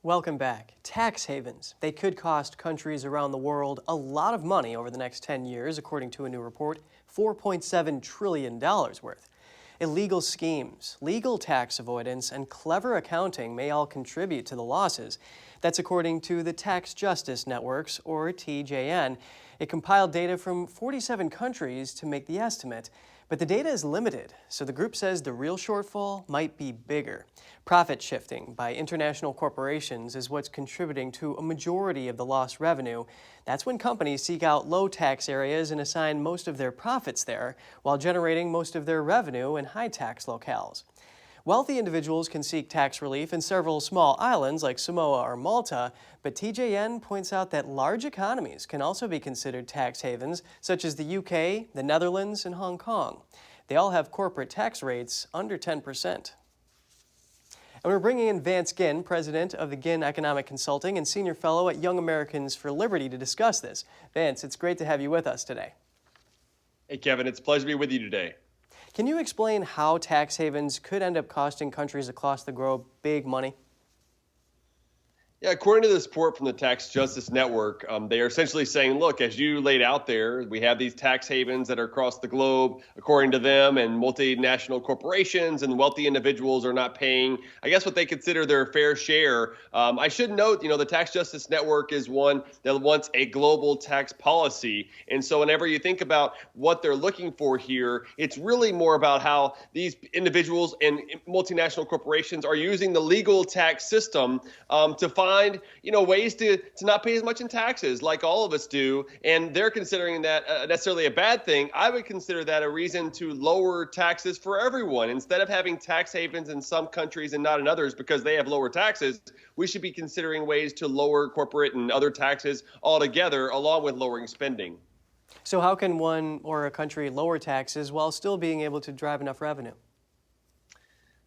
Welcome back. Tax havens. They could cost countries around the world a lot of money over the next 10 years, according to a new report, $4.7 trillion worth. Illegal schemes, legal tax avoidance, and clever accounting may all contribute to the losses. That's according to the Tax Justice Networks, or TJN. It compiled data from 47 countries to make the estimate. But the data is limited, so the group says the real shortfall might be bigger. Profit shifting by international corporations is what's contributing to a majority of the lost revenue. That's when companies seek out low tax areas and assign most of their profits there, while generating most of their revenue in high tax locales. Wealthy individuals can seek tax relief in several small islands like Samoa or Malta, but TJN points out that large economies can also be considered tax havens, such as the UK, the Netherlands, and Hong Kong. They all have corporate tax rates under 10%. And we're bringing in Vance Ginn, president of the Ginn Economic Consulting and senior fellow at Young Americans for Liberty, to discuss this. Vance, it's great to have you with us today. Hey, Kevin, it's a pleasure to be with you today. Can you explain how tax havens could end up costing countries across the globe big money? Yeah, according to this report from the Tax Justice Network, they are essentially saying, look, as you laid out there, we have these tax havens that are across the globe, according to them, and multinational corporations and wealthy individuals are not paying, I guess, what they consider their fair share. I should note, the Tax Justice Network is one that wants a global tax policy. And so whenever you think about what they're looking for here, it's really more about how these individuals and multinational corporations are using the legal tax system to find ways to not pay as much in taxes like all of us do. And they're considering that necessarily a bad thing. I would consider that a reason to lower taxes for everyone. Instead of having tax havens in some countries and not in others because they have lower taxes, we should be considering ways to lower corporate and other taxes altogether, along with lowering spending. So how can one or a country lower taxes while still being able to drive enough revenue?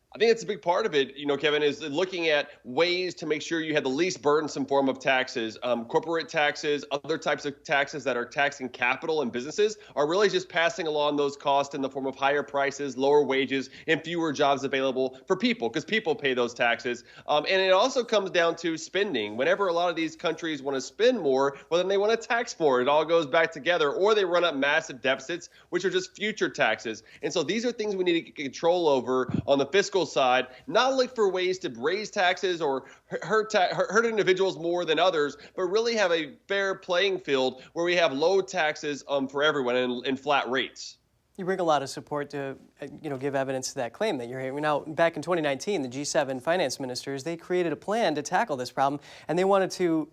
I think it's a big part of it, Kevin, is looking at ways to make sure you have the least burdensome form of taxes. Corporate taxes, other types of taxes that are taxing capital and businesses are really just passing along those costs in the form of higher prices, lower wages, and fewer jobs available for people, because people pay those taxes. And it also comes down to spending. Whenever a lot of these countries want to spend more, well, then they want to tax more. It all goes back together, or they run up massive deficits, which are just future taxes. And so these are things we need to get control over on the fiscal side, not look for ways to raise taxes or hurt individuals more than others, but really have a fair playing field where we have low taxes for everyone and flat rates. You bring a lot of support to, give evidence to that claim that you're hearing. Now, back in 2019, the G7 finance ministers, they created a plan to tackle this problem, and they wanted to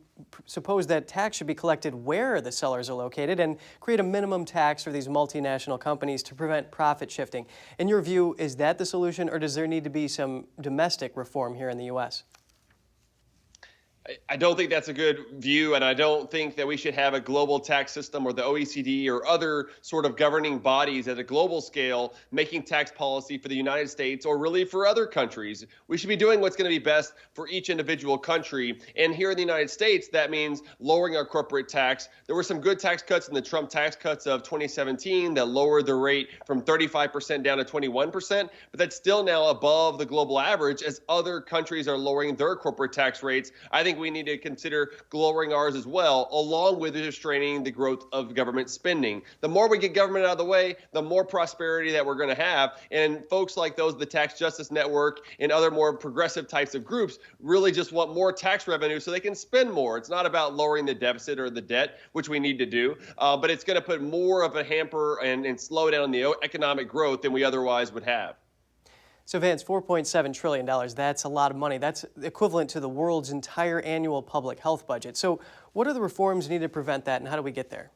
suppose that tax should be collected where the sellers are located and create a minimum tax for these multinational companies to prevent profit shifting. In your view, is that the solution, or does there need to be some domestic reform here in the U.S.? I don't think that's a good view, and I don't think that we should have a global tax system or the OECD or other sort of governing bodies at a global scale making tax policy for the United States or really for other countries. We should be doing what's going to be best for each individual country. And here in the United States, that means lowering our corporate tax. There were some good tax cuts in the Trump tax cuts of 2017 that lowered the rate from 35% down to 21%, but that's still now above the global average as other countries are lowering their corporate tax rates. I think we need to consider lowering ours as well, along with restraining the growth of government spending. The more we get government out of the way, the more prosperity that we're going to have. And folks like those, the Tax Justice Network and other more progressive types of groups, really just want more tax revenue so they can spend more. It's not about lowering the deficit or the debt, which we need to do, but it's going to put more of a hamper and slow down the economic growth than we otherwise would have. So Vance, $4.7 trillion, that's a lot of money. That's equivalent to the world's entire annual public health budget. So what are the reforms needed to prevent that, and how do we get there?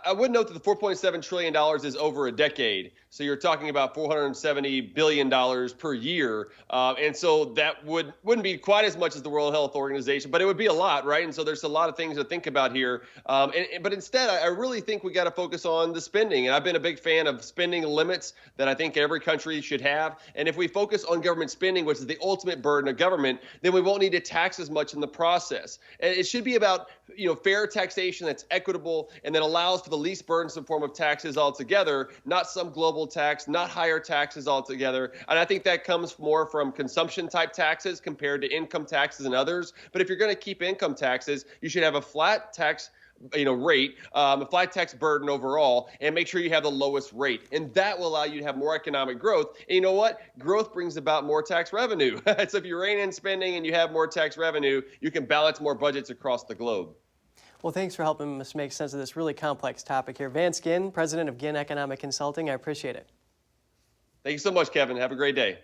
I would note that the $4.7 trillion is over a decade. So you're talking about $470 billion per year. And so that wouldn't be quite as much as the World Health Organization, but it would be a lot, right? And so there's a lot of things to think about here. But instead, I really think we got to focus on the spending. And I've been a big fan of spending limits that I think every country should have. And if we focus on government spending, which is the ultimate burden of government, then we won't need to tax as much in the process. And it should be about fair taxation that's equitable and that allows for the least burdensome form of taxes altogether, not some global tax, not higher taxes altogether. And I think that comes more from consumption type taxes compared to income taxes and others. But if you're going to keep income taxes, you should have a flat tax rate, a flat tax burden overall, and make sure you have the lowest rate. And that will allow you to have more economic growth. And you know what? Growth brings about more tax revenue. So if you rein in spending and you have more tax revenue, you can balance more budgets across the globe. Well, thanks for helping us make sense of this really complex topic here. Vance Ginn, president of Ginn Economic Consulting, I appreciate it. Thank you so much, Kevin. Have a great day.